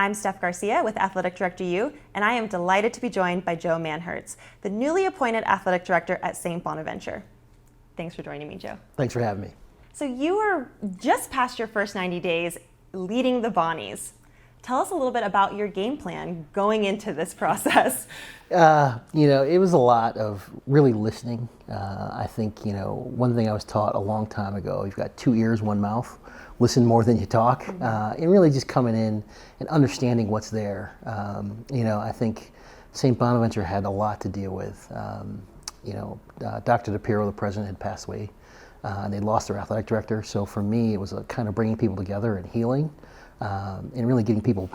I'm Steph Garcia with AthleticDirectorU, and I am delighted to be joined by Joe Manhertz, the newly appointed athletic director at St. Bonaventure. Thanks for joining me, Joe. Thanks for having me. So you are just past your first 90 days leading the Bonnies. Tell us a little bit about your game plan going into this process. It was a lot of really listening. I think, one thing I was taught a long time ago, you've got 2 ears, 1 mouth. Listen more than you talk, and really just coming in and understanding what's there. I think St. Bonaventure had a lot to deal with. Dr. DePiero, the president, had passed away, and they lost their athletic director. So for me, it was a kind of bringing people together and healing, and really getting people,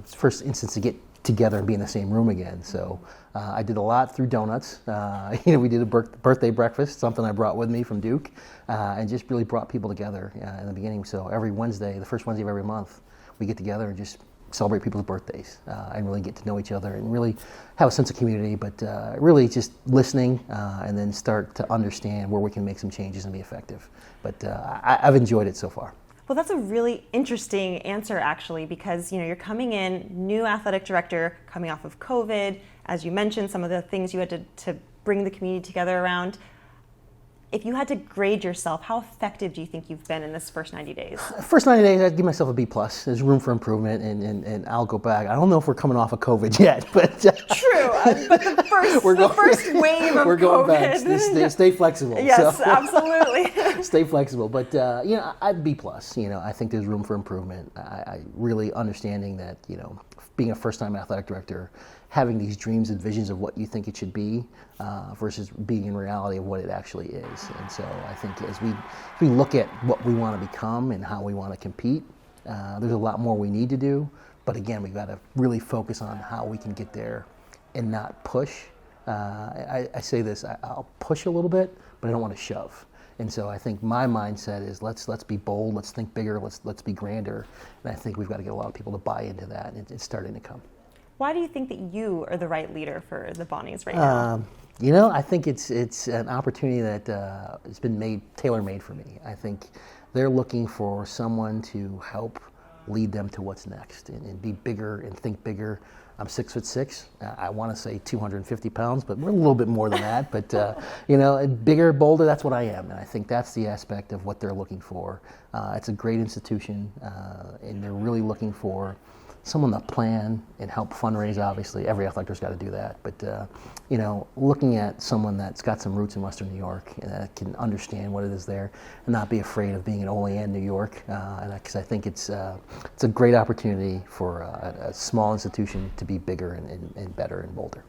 first instance to get together and be in the same room again. So I did a lot through donuts. We did a birthday breakfast, something I brought with me from Duke, and just really brought people together in the beginning. So every Wednesday, the first Wednesday of every month, we get together and just celebrate people's birthdays and really get to know each other and really have a sense of community, but really just listening and then start to understand where we can make some changes and be effective. But I've enjoyed it so far. Well, that's a really interesting answer, actually, because you're coming in, new athletic director, coming off of COVID. As you mentioned, some of the things you had to bring the community together around. If you had to grade yourself, how effective do you think you've been in this first 90 days? First 90 days, I'd give myself a B+. There's room for improvement, and I'll go back. I don't know if we're coming off of COVID yet, but true. But the first wave of we're going COVID. back. Stay flexible. Yes, so. Absolutely. Stay flexible, but I'd B+. I think there's room for improvement. I really understanding that being a first-time athletic director, having these dreams and visions of what you think it should be versus being in reality of what it actually is. And so I think as we look at what we want to become and how we want to compete, there's a lot more we need to do. But again, we've got to really focus on how we can get there and not push. I say this, I'll push a little bit, but I don't want to shove. And so I think my mindset is let's be bold, let's think bigger, let's be grander. And I think we've got to get a lot of people to buy into that, and it's starting to come. Why do you think that you are the right leader for the Bonnies right now? I think it's an opportunity that it's been tailor-made for me. I think they're looking for someone to help lead them to what's next and be bigger and think bigger. I'm 6'6". I want to say 250 pounds, but we're a little bit more than that. But bigger, bolder, that's what I am, and I think that's the aspect of what they're looking for. It's a great institution, and they're really looking for someone to plan and help fundraise. Obviously, every athletic's got to do that. But looking at someone that's got some roots in Western New York and that can understand what it is there, and not be afraid of being in Olean, New York, because I think it's a great opportunity for a small institution to be bigger and better and bolder.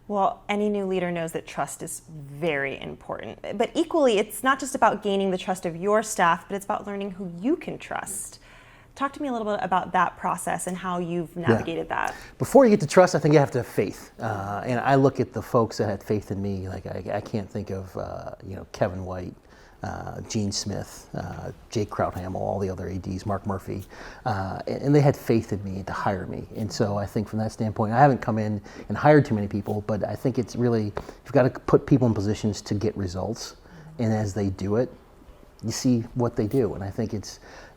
Well, any new leader knows that trust is very important. But equally, it's not just about gaining the trust of your staff, but it's about learning who you can trust. Talk to me a little bit about that process and how you've navigated that. Before you get to trust, I think you have to have faith. And I look at the folks that had faith in me. Like I can't think of Kevin White, Gene Smith, Jake Krauthamel, all the other ADs, Mark Murphy, and they had faith in me to hire me. And so I think from that standpoint, I haven't come in and hired too many people, but I think it's really, you've got to put people in positions to get results. And as they do it, you see what they do. And I think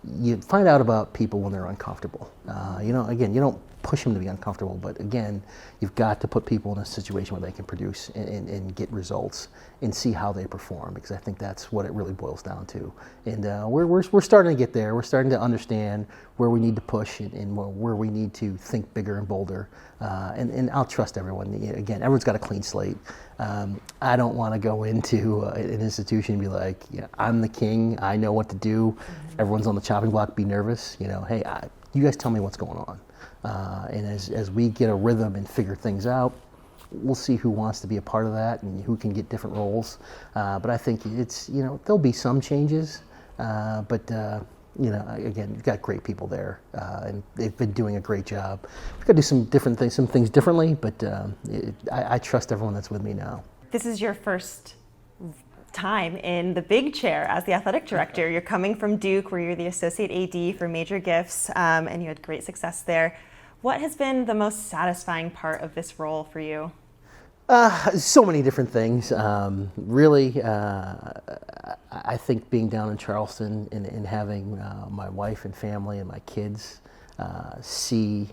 you find out about people when they're uncomfortable. Again, you don't push them to be uncomfortable, but again, you've got to put people in a situation where they can produce and get results and see how they perform, because I think that's what it really boils down to. And we're starting to get there. We're starting to understand where we need to push and where we need to think bigger and bolder. And I'll trust everyone. Again, everyone's got a clean slate. I don't want to go into an institution and be like, I'm the king, I know what to do. Everyone's on the chopping block, be nervous. Hey, you guys tell me what's going on. And as we get a rhythm and figure things out, we'll see who wants to be a part of that and who can get different roles. But I think there'll be some changes. But again, you've got great people there, and they've been doing a great job. We've got to do some things differently, but I trust everyone that's with me now. This is your first time in the big chair as the athletic director. You're coming from Duke, where you're the associate AD for Major Gifts, and you had great success there. What has been the most satisfying part of this role for you? So many different things. Really, I think being down in Charleston and having my wife and family and my kids, see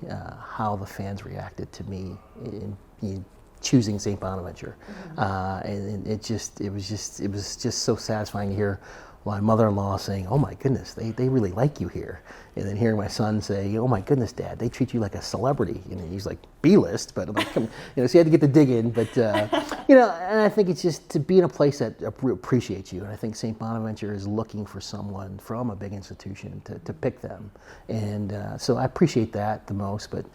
how the fans reacted to me in choosing St. Bonaventure, and it was just so satisfying to hear my mother-in-law saying, "Oh my goodness, they really like you here," and then hearing my son say, "Oh my goodness, Dad, they treat you like a celebrity." He's like B-list, but I'm like, so you had to get the dig in. But and I think it's just to be in a place that appreciates you, and I think St. Bonaventure is looking for someone from a big institution to pick them, and so I appreciate that the most. But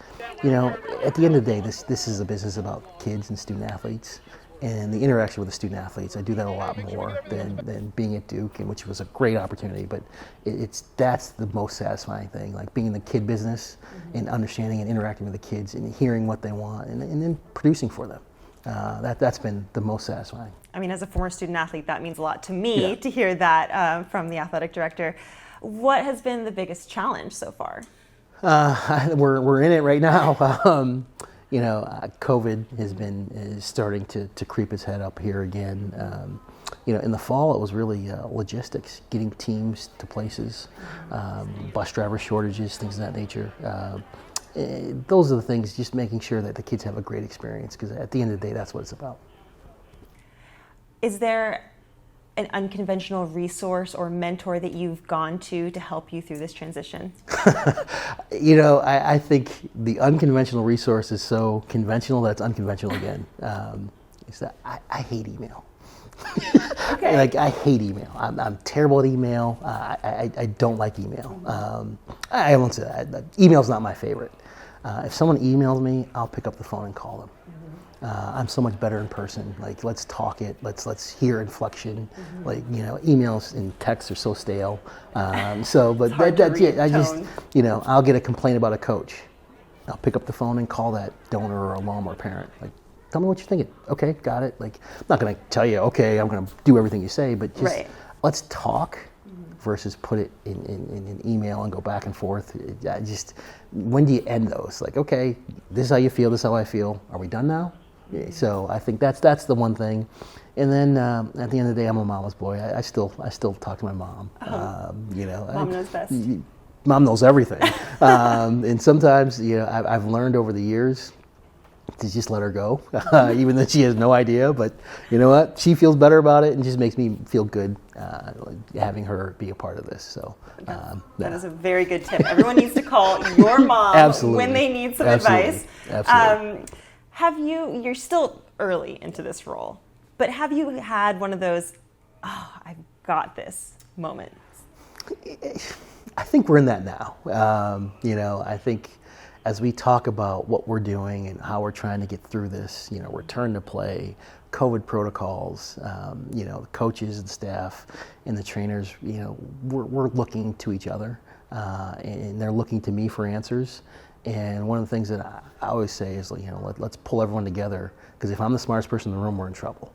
at the end of the day, this is a business about kids and student athletes. And the interaction with the student athletes, I do that a lot more than being at Duke, which was a great opportunity. But that's the most satisfying thing, like being in the kid business and understanding and interacting with the kids and hearing what they want and then producing for them. That's been the most satisfying. I mean, as a former student athlete, that means a lot to me to hear that from the athletic director. What has been the biggest challenge so far? We're in it right now. COVID is starting to creep its head up here again. In the fall, it was really logistics, getting teams to places, bus driver shortages, things of that nature. Those are the things, just making sure that the kids have a great experience, because at the end of the day, that's what it's about. Is there an unconventional resource or mentor that you've gone to help you through this transition? I think the unconventional resource is so conventional that it's unconventional again. Is that I hate email. Okay. I hate email. I'm terrible at email. I don't like email. I won't say that. Email's not my favorite. If someone emails me, I'll pick up the phone and call them. I'm so much better in person. Like, let's talk it. Let's hear inflection. Emails and texts are so stale. But that's it. I'll get a complaint about a coach. I'll pick up the phone and call that donor or alum or parent. Like, tell me what you're thinking. Okay, got it. Like, I'm not going to tell you, okay, I'm going to do everything you say, but just let's talk versus put it in an email and go back and forth. When do you end those? Like, okay, this is how you feel, this is how I feel. Are we done now? So I think that's the one thing. And then at the end of the day, I'm a mama's boy. I still talk to my mom. Mom knows best. Mom knows everything. And sometimes, I've learned over the years to just let her go, even though she has no idea. But you know what? She feels better about it, and just makes me feel good having her be a part of this. So that is a very good tip. Everyone needs to call your mom when they need some advice. Absolutely. You're still early into this role, but have you had one of those, I've got this moments? I think we're in that now. I think as we talk about what we're doing and how we're trying to get through this, return to play, COVID protocols, the coaches and staff and the trainers, we're looking to each other, and they're looking to me for answers. And one of the things that I always say is, let's pull everyone together, because if I'm the smartest person in the room, we're in trouble.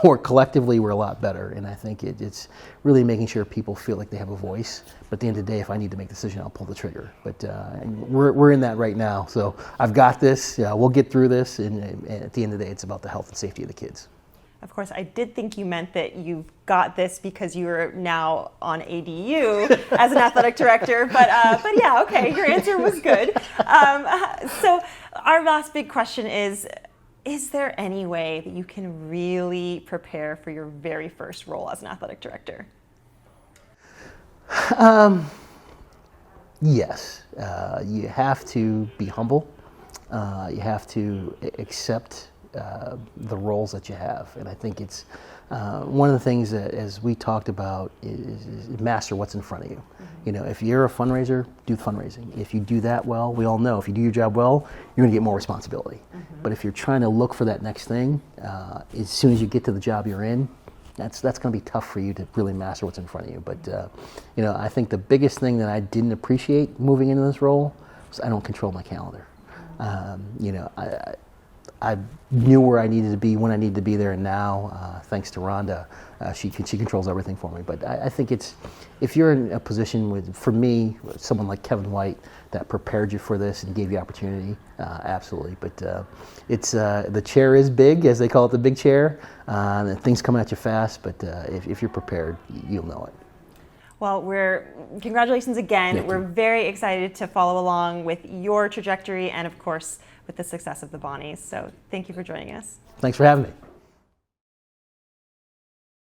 Or collectively, we're a lot better. And I think it's really making sure people feel like they have a voice. But at the end of the day, if I need to make a decision, I'll pull the trigger. But we're in that right now. So I've got this. We'll get through this. And at the end of the day, it's about the health and safety of the kids. Of course, I did think you meant that you've got this because you're now on ADU as an athletic director, but yeah, okay, your answer was good. So our last big question is there any way that you can really prepare for your very first role as an athletic director? Yes. You have to be humble. You have to accept the roles that you have, and I think it's one of the things that, as we talked about, is master what's in front of you. If you're a fundraiser, do fundraising. If you do that well, we all know if you do your job well, you're going to get more responsibility. But if you're trying to look for that next thing, as soon as you get to the job you're in, that's going to be tough for you to really master what's in front of you. But I think the biggest thing that I didn't appreciate moving into this role was I don't control my calendar. I knew where I needed to be when I needed to be there, and now, thanks to Rhonda, she controls everything for me. But I think if you're in a position for me, someone like Kevin White that prepared you for this and gave you opportunity, absolutely. But the chair is big, as they call it, the big chair. Things coming at you fast, but if you're prepared, you'll know it. Well, congratulations again. Thank We're you. very excited to follow along with your trajectory and, of course, with the success of the Bonnies. So thank you for joining us. Thanks for having me.